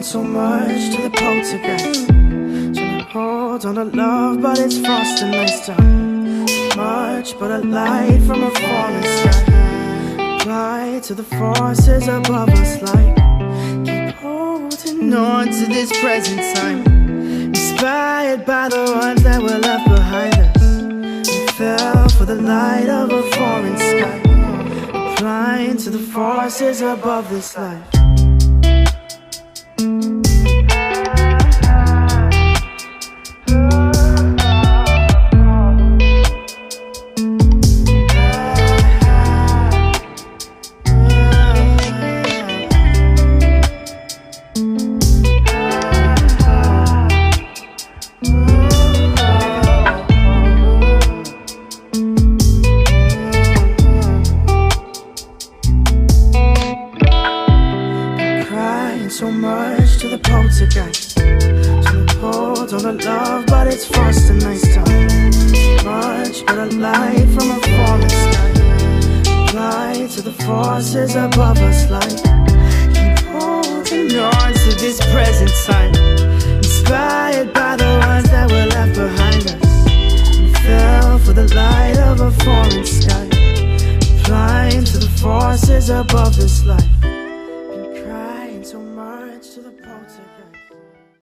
so much to the poltergeist. Trying to hold on to love, but it's frosting nice time. Much but a light from a falling sky. Apply to the forces above us like keep holding on to this present time. Inspired by the ones that were left behind us. We fell for the light of a foreign sky. Applying to the forces above this life. So much to the poltergeist. Trying to hold on to love, but it's frosting nice time. Much but a light from a falling sky. Apply to the forces above us like keep holding on to this present time. Inspired by the ones that were left behind us. We fell for the light of a foreign sky. Applying to the forces above this life.